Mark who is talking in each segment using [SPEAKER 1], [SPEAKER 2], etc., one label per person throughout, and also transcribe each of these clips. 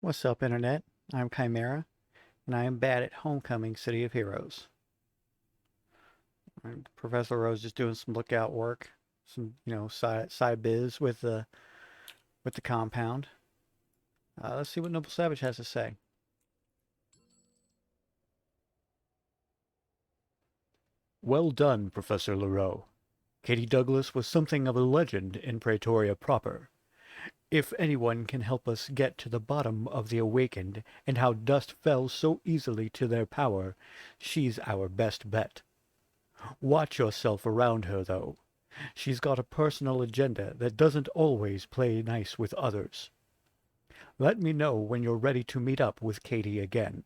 [SPEAKER 1] What's up, Internet? I'm Chimera, and I am bad at Homecoming City of Heroes. Professor Rose just doing some lookout work, some side biz with the compound. Let's see what Noble Savage has to say.
[SPEAKER 2] Well done, Professor Lareaux. Katie Douglas was something of a legend in Praetoria proper. If anyone can help us get to the bottom of the Awakened and how dust fell so easily to their power, she's our best bet. Watch yourself around her, though. She's got a personal agenda that doesn't always play nice with others. Let me know when you're ready to meet up with Katie again.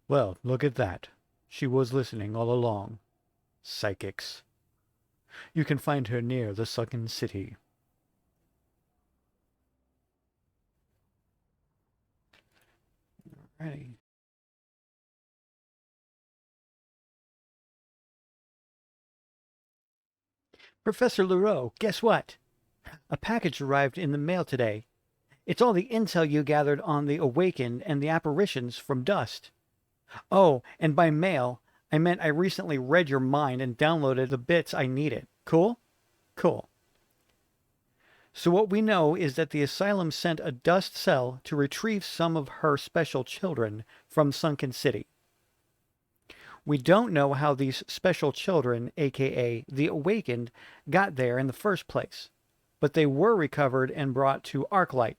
[SPEAKER 2] Well, look at that. She was listening all along. Psychics. You can find her near the sunken city.
[SPEAKER 1] Alrighty. Professor Lareaux, guess what? A package arrived in the mail today. It's all the intel you gathered on the Awakened and the apparitions from Dust. Oh, and by mail, I meant I recently read your mind and downloaded the bits I needed. Cool? Cool. So what we know is that the asylum sent a dust cell to retrieve some of her special children from Sunken City. We don't know how these special children, aka the Awakened, got there in the first place, but they were recovered and brought to Arclight,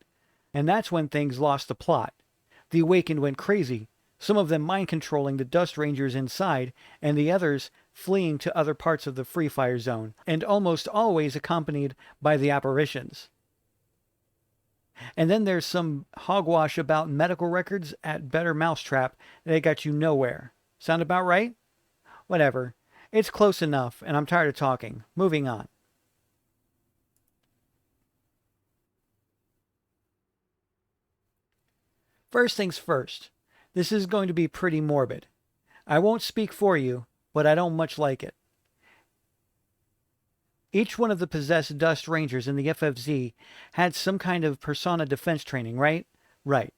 [SPEAKER 1] and that's when things lost the plot. The Awakened went crazy, some of them mind-controlling the Dust Rangers inside, and the others fleeing to other parts of the Free Fire Zone, and almost always accompanied by the Apparitions. And then there's some hogwash about medical records at Better Mousetrap that got you nowhere. Sound about right? Whatever. It's close enough, and I'm tired of talking. Moving on. First things first. This is going to be pretty morbid. I won't speak for you, but I don't much like it. Each one of the possessed Dust Rangers in the FFZ had some kind of persona defense training, right? Right.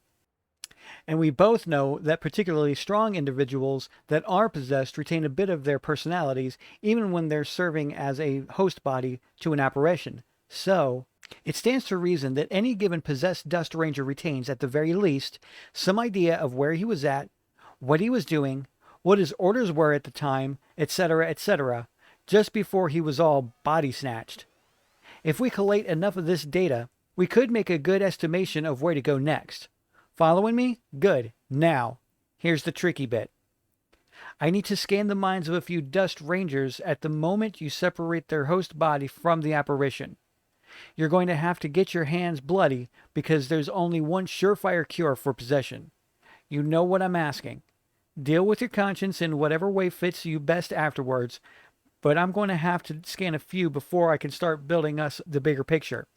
[SPEAKER 1] And we both know that particularly strong individuals that are possessed retain a bit of their personalities even when they're serving as a host body to an apparition. So, it stands to reason that any given possessed Dust Ranger retains, at the very least, some idea of where he was at, what he was doing, what his orders were at the time, etc., just before he was all body snatched. If we collate enough of this data, we could make a good estimation of where to go next. Following me? Good. Now, here's the tricky bit. I need to scan the minds of a few Dust Rangers at the moment you separate their host body from the apparition. You're going to have to get your hands bloody because there's only one surefire cure for possession. You know what I'm asking. Deal with your conscience in whatever way fits you best afterwards, but I'm going to have to scan a few before I can start building us the bigger picture.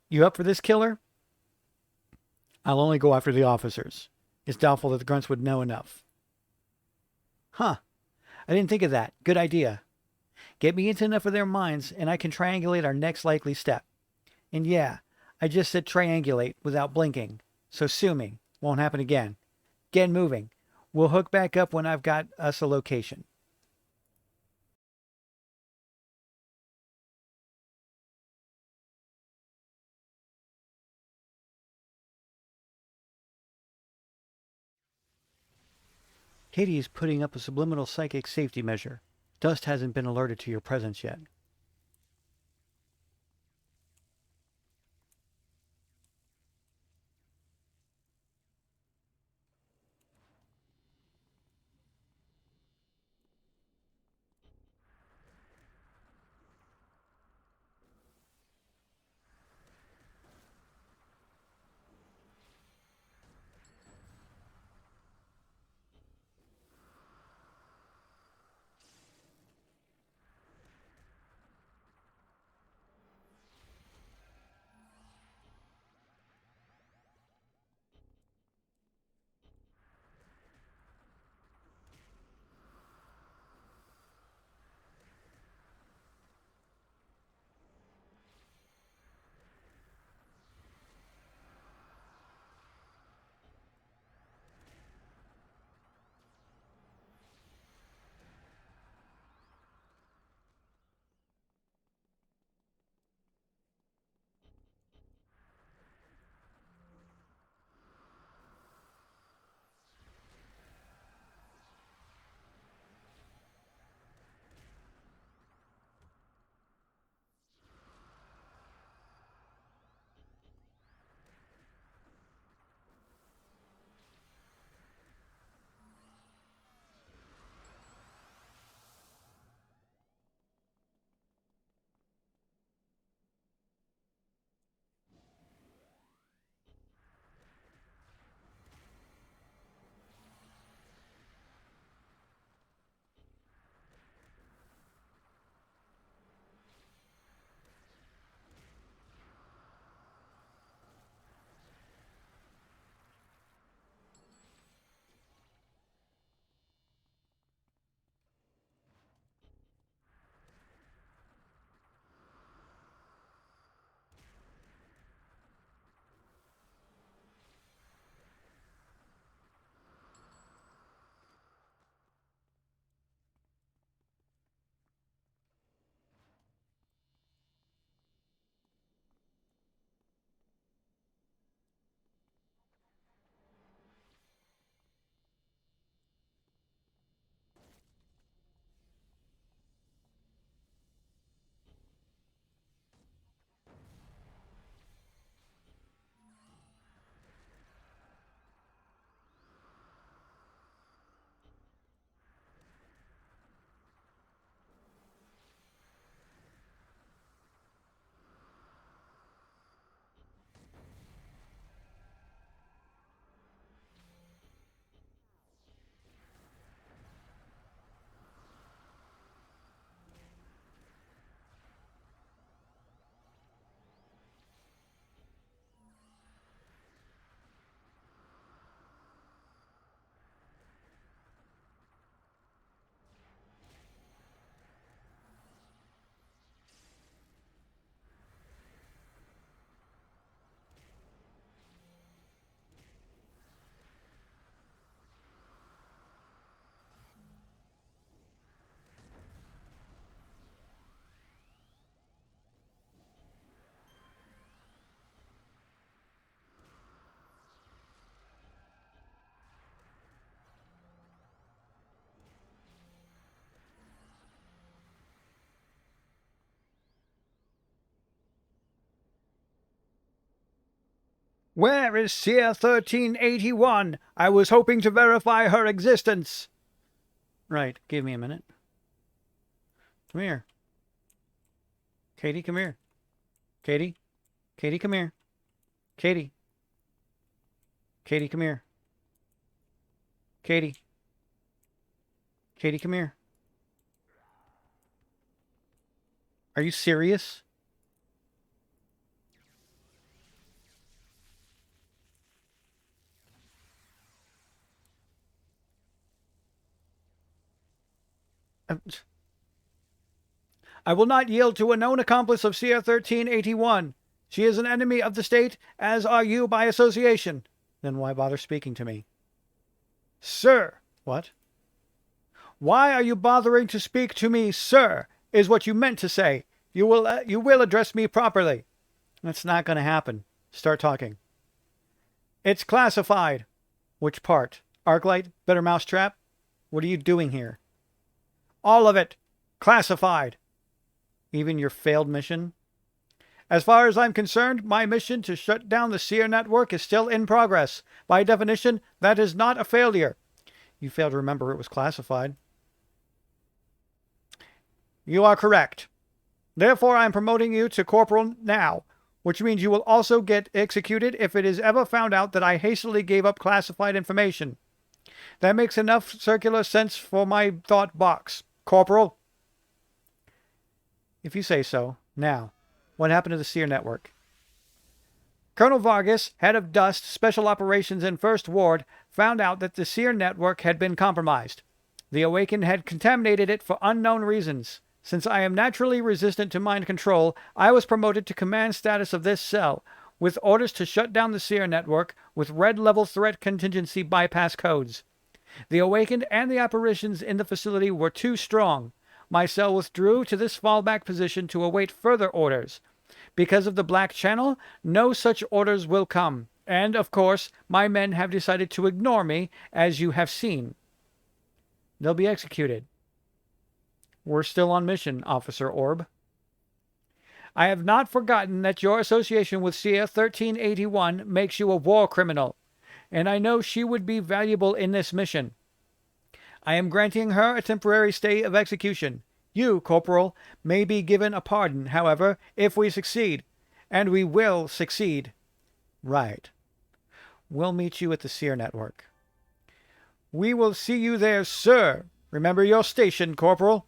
[SPEAKER 1] You up for this, killer? I'll only go after the officers. It's doubtful that the grunts would know enough. Huh. I didn't think of that. Good idea. Get me into enough of their minds, and I can triangulate our next likely step. And yeah, I just said triangulate without blinking, so sue me. Won't happen again. Get moving. We'll hook back up when I've got us a location. Katie is putting up a subliminal psychic safety measure. Dust hasn't been alerted to your presence yet. Where is Seer 1381? I was hoping to verify her existence. Right, give me a minute. Come here. Katie, come here. Katie? Katie, come here. Katie. Katie, come here. Katie. Katie, come here. Are you serious? I will not yield to a known accomplice of Seer 1381. She is an enemy of the state, as are you by association. Then why bother speaking to me? Sir. What? Why are you bothering to speak to me, sir, is what you meant to say. You will address me properly. That's not going to happen. Start talking. It's classified. Which part? Arclight? Better mousetrap? What are you doing here? All of it. Classified. Even your failed mission? As far as I'm concerned, my mission to shut down the Seer network is still in progress. By definition, that is not a failure. You failed to remember it was classified. You are correct. Therefore, I am promoting you to corporal now, which means you will also get executed if it is ever found out that I hastily gave up classified information. That makes enough circular sense for my thought box. Corporal? If you say so. Now, what happened to the Seer network? Colonel Vargas, head of Dust Special Operations in First Ward, found out that the Seer network had been compromised. The Awakened had contaminated it for unknown reasons. Since I am naturally resistant to mind control, I was promoted to command status of this cell, with orders to shut down the Seer network with red-level threat contingency bypass codes. The Awakened and the Apparitions in the facility were too strong. My cell withdrew to this fallback position to await further orders. Because of the Black Channel, no such orders will come, and, of course, my men have decided to ignore me, as you have seen. They'll be executed. We're still on mission, Officer Orb. I have not forgotten that your association with Seer 1381 makes you a war criminal, and I know she would be valuable in this mission. I am granting her a temporary stay of execution. You, Corporal, may be given a pardon, however, if we succeed. And we will succeed. Right. We'll meet you at the Seer network. We will see you there, sir. Remember your station, Corporal.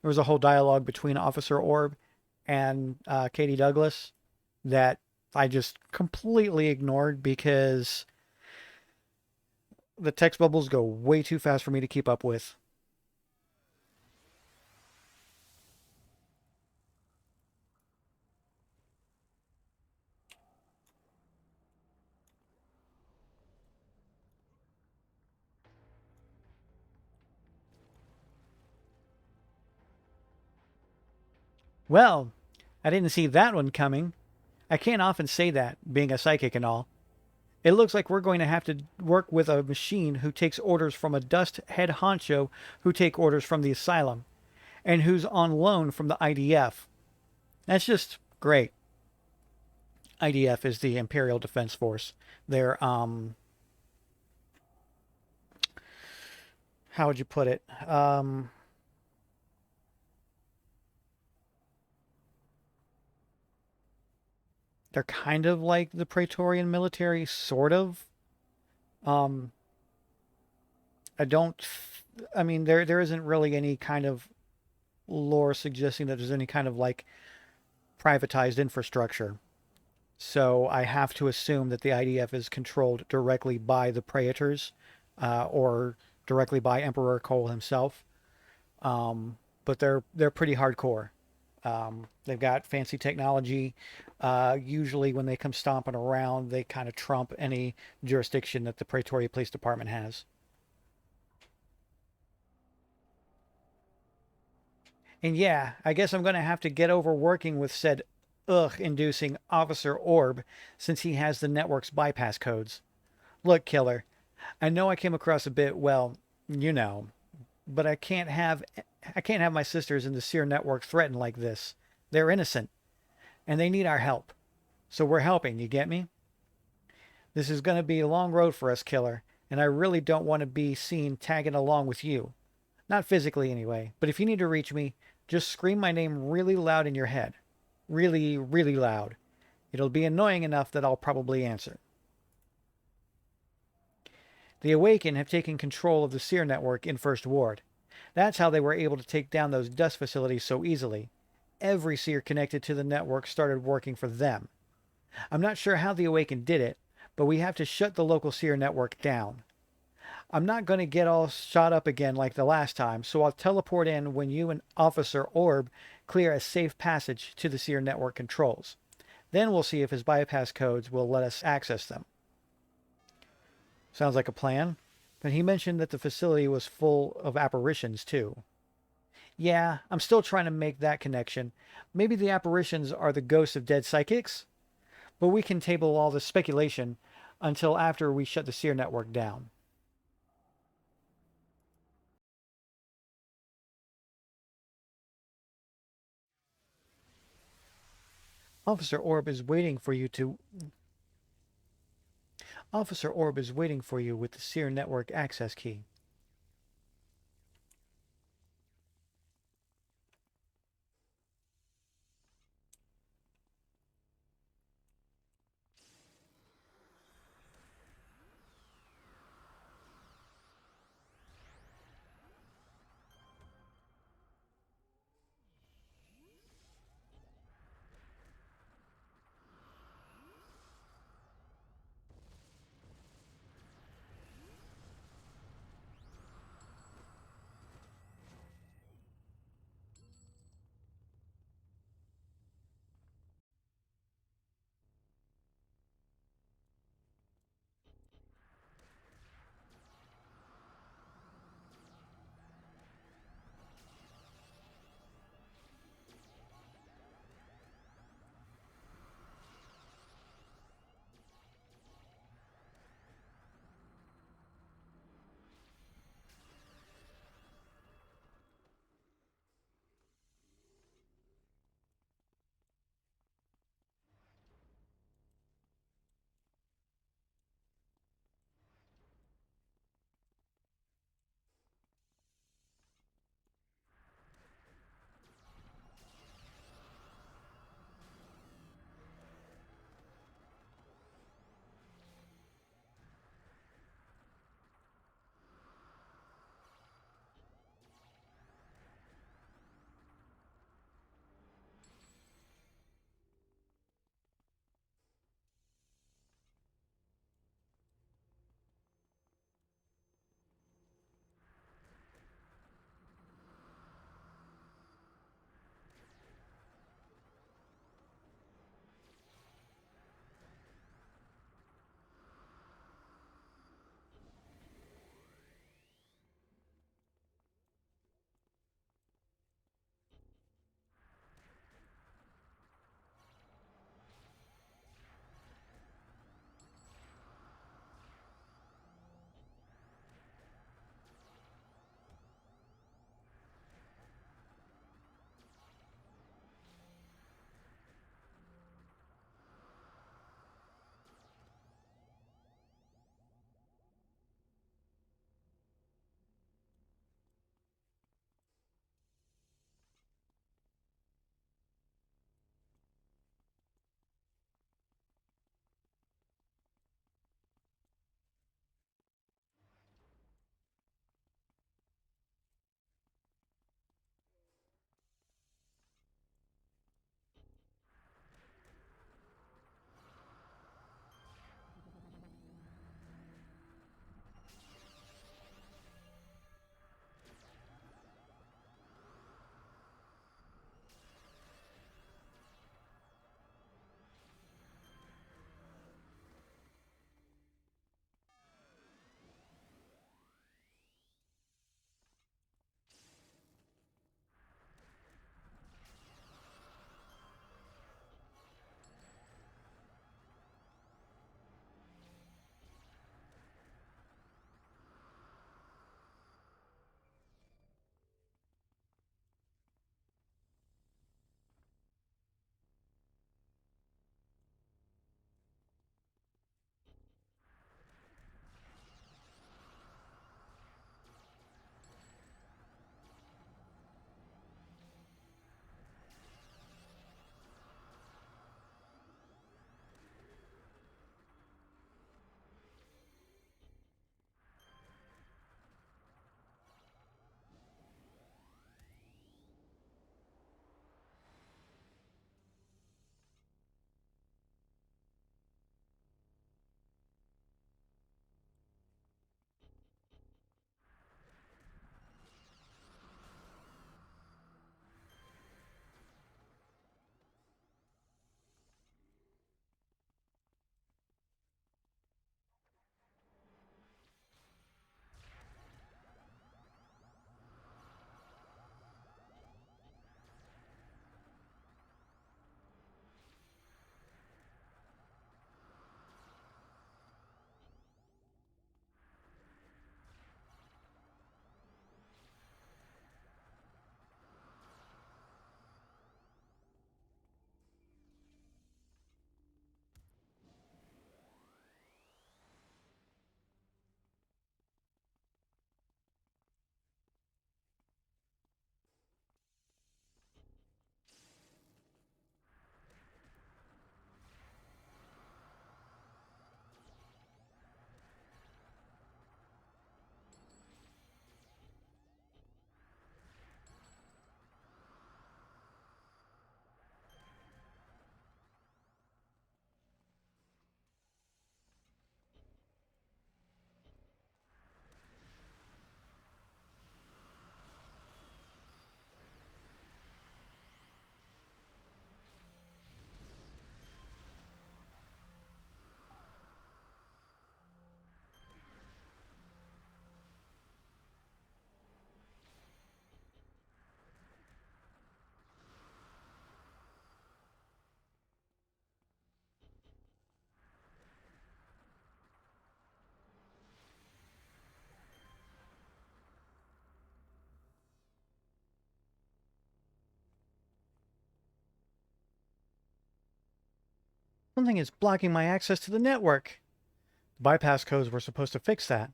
[SPEAKER 1] There was a whole dialogue between Officer Orb and Katie Douglas that I just completely ignored because the text bubbles go way too fast for me to keep up with. Well, I didn't see that one coming. I can't often say that, being a psychic and all. It looks like we're going to have to work with a machine who takes orders from a dust head honcho who take orders from the asylum, and who's on loan from the IDF. That's just great. IDF is the Imperial Defense Force. They're, how would you put it? They're kind of like the Praetorian military, sort of. I don't, I mean, there isn't really any kind of lore suggesting that there's any kind of like privatized infrastructure. So I have to assume that the IDF is controlled directly by the Praetors, or directly by Emperor Cole himself. But they're pretty hardcore. They've got fancy technology. Usually when they come stomping around, they kind of trump any jurisdiction that the Pretoria Police Department has. And yeah, I guess I'm going to have to get over working with said ugh-inducing Officer Orb since he has the network's bypass codes. Look, Killer, I know I came across a bit, well, you know, but I can't have I can't have my sisters in the Seer network threatened like this. They're innocent, and they need our help. So we're helping, you get me? This is going to be a long road for us, Killer, and I really don't want to be seen tagging along with you. Not physically, anyway, but if you need to reach me, just scream my name really loud in your head. Really, really loud. It'll be annoying enough that I'll probably answer. The Awakened have taken control of the Seer network in First Ward. That's how they were able to take down those dust facilities so easily. Every Seer connected to the network started working for them. I'm not sure how the Awakened did it, but we have to shut the local Seer network down. I'm not going to get all shot up again like the last time, so I'll teleport in when you and Officer Orb clear a safe passage to the Seer network controls. Then we'll see if his bypass codes will let us access them. Sounds like a plan. But he mentioned that the facility was full of apparitions too. Yeah, I'm still trying to make that connection. Maybe the apparitions are the ghosts of dead psychics? But we can table all this speculation until after we shut the Seer network down. Officer Orb is waiting for you to... Officer Orb is waiting for you with the Seer network access key. Something is blocking my access to the network.
[SPEAKER 2] Bypass codes were supposed to fix that.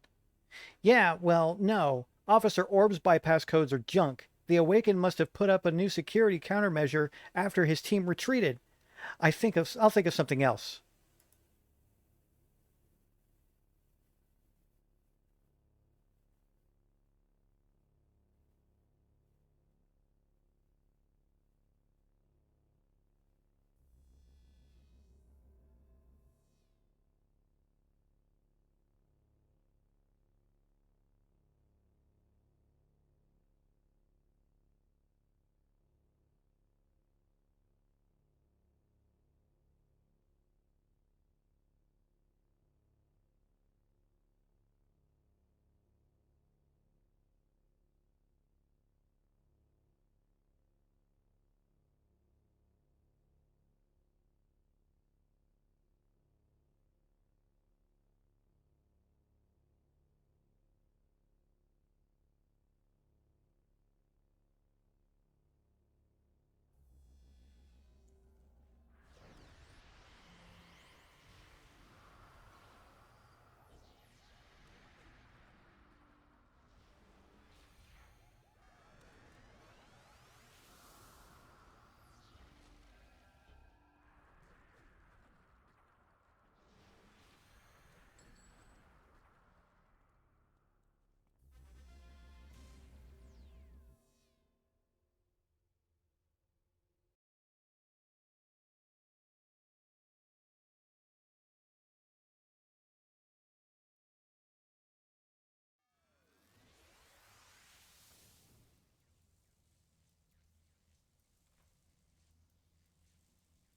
[SPEAKER 1] Yeah, well, no. Officer Orb's bypass codes are junk. The Awakened must have put up a new security countermeasure after his team retreated. I'll think of something else.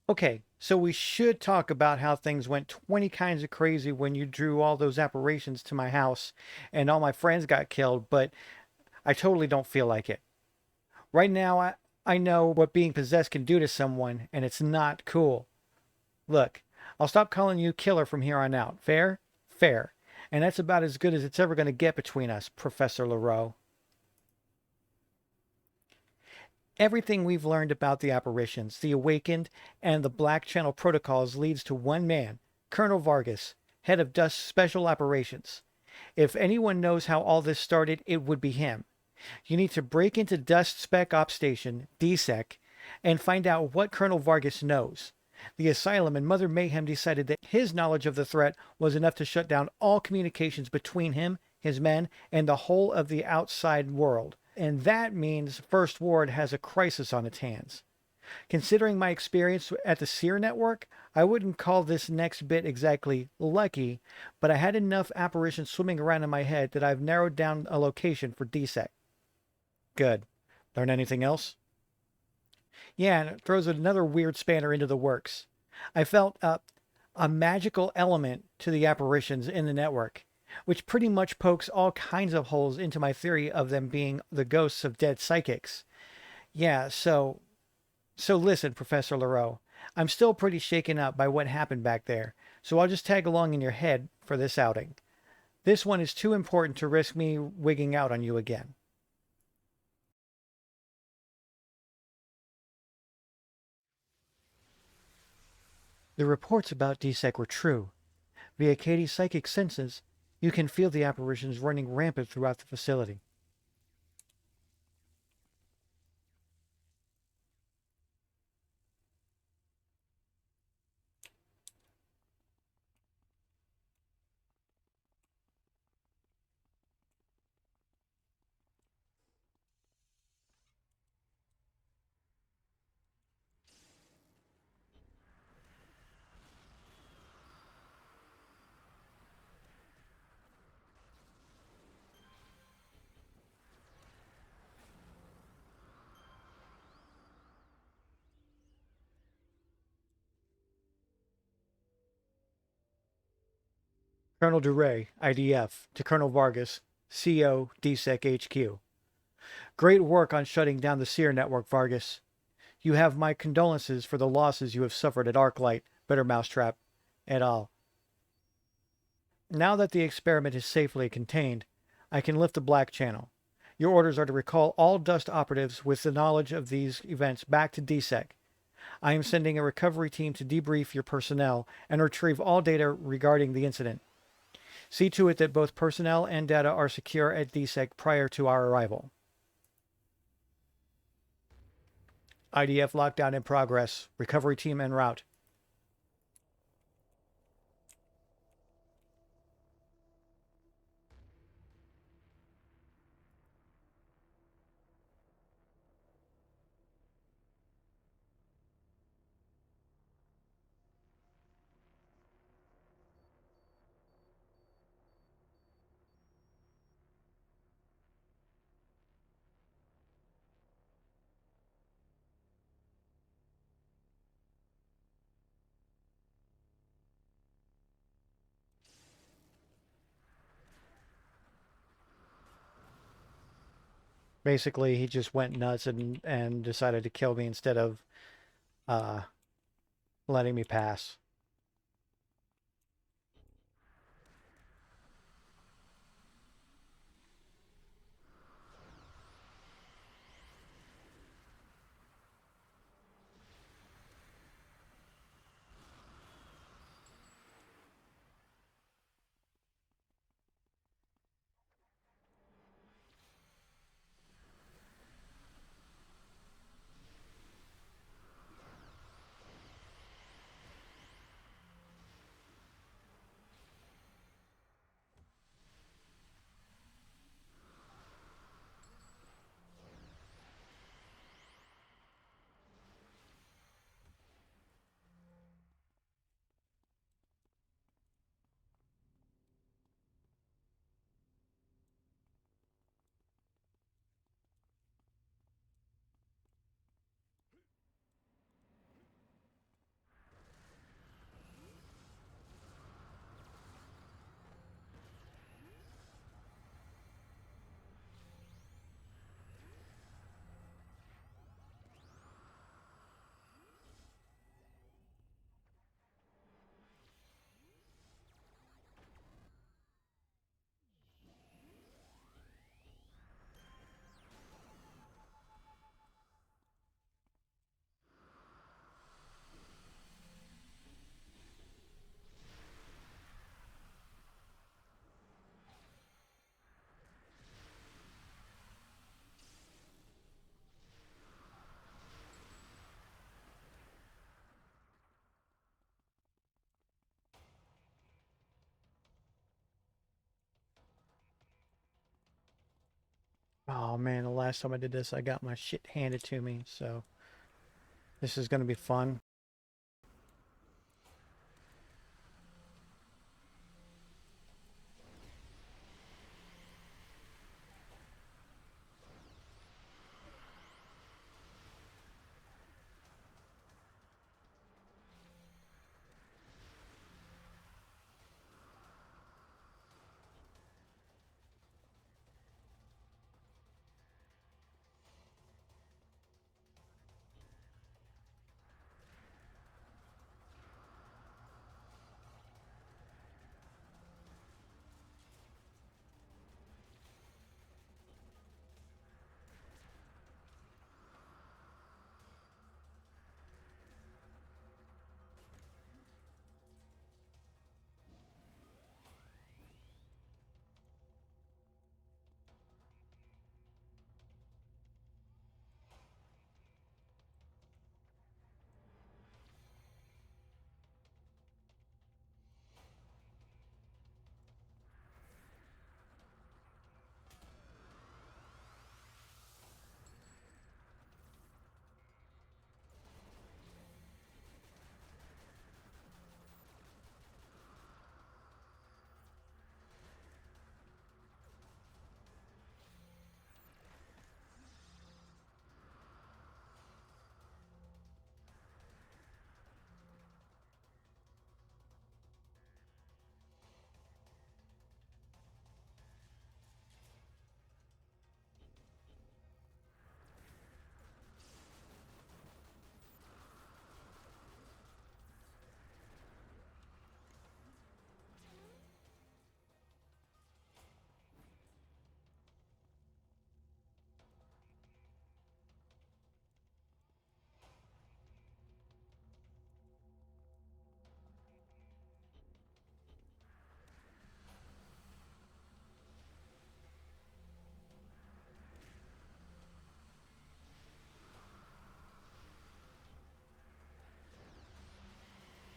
[SPEAKER 1] Okay, so we should talk about how things went 20 kinds of crazy when you drew all those apparitions to my house and all my friends got killed, but I totally don't feel like it. Right now, I know what being possessed can do to someone, and it's not cool. Look, I'll stop calling you killer from here on out. Fair? Fair. And that's about as good as it's ever going to get between us, Professor Lareaux. Everything we've learned about the apparitions, the awakened, and the Black Channel protocols leads to one man, Colonel Vargas, head of Dust Special Operations. If anyone knows how all this started, it would be him. You need to break into Dust Spec Op Station, DSEC, and find out what Colonel Vargas knows. The Asylum and Mother Mayhem decided that his knowledge of the threat was enough to shut down all communications between him, his men, and the whole of the outside world. And that means First Ward has a crisis on its hands. Considering my experience at the Seer Network, I wouldn't call this next bit exactly lucky, but I had enough apparitions swimming around in my head that I've narrowed down a location for DSEC. Good. Learn anything else? Yeah, and it throws another weird spanner into the works. I felt a magical element to the apparitions in the network, which pretty much pokes all kinds of holes into my theory of them being the ghosts of dead psychics. Yeah, so listen, Professor Lareaux, I'm still pretty shaken up by what happened back there, so I'll just tag along in your head for this outing. This one is too important to risk me wigging out on you again. The reports about DSEC were true. Via Katie's psychic senses, you can feel the apparitions running rampant throughout the facility. Colonel DeRay, IDF, to Colonel Vargas, CO, DSEC HQ. Great work on shutting down the Seer network, Vargas. You have my condolences for the losses you have suffered at Arclight, Bitter Mousetrap, et al. Now that the experiment is safely contained, I can lift the Black Channel. Your orders are to recall all Dust operatives with the knowledge of these events back to DSEC. I am sending a recovery team to debrief your personnel and retrieve all data regarding the incident. See to it that both personnel and data are secure at DSEC prior to our arrival. IDF lockdown in progress. Recovery team en route. Basically, he just went nuts and decided to kill me instead of uh, letting me pass. Oh man, the last time I did this, I got my shit handed to me, so this is going to be fun.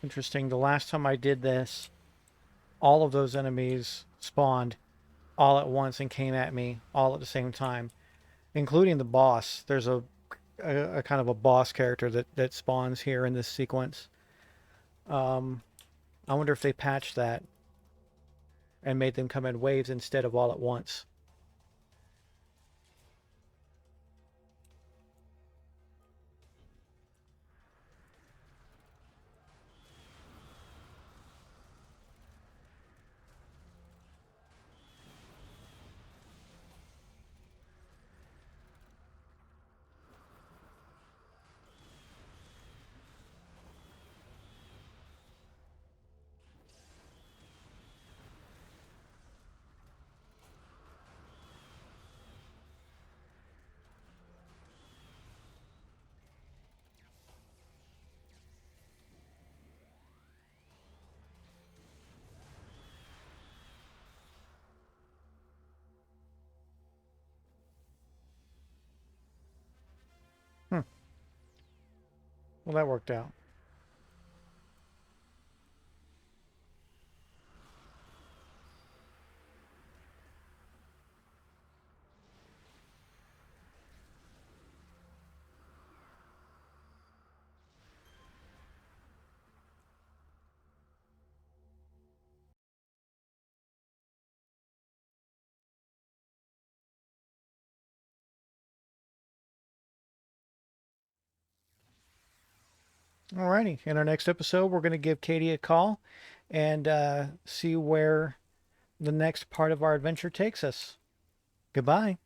[SPEAKER 1] Interesting. The last time I did this, all of those enemies spawned all at once and came at me all at the same time, including the boss. There's a kind of a boss character that spawns here in this sequence. I wonder if they patched that and made them come in waves instead of all at once. Hmm. Well, that worked out. Alrighty. In our next episode, we're going to give Katie a call and see where the next part of our adventure takes us. Goodbye.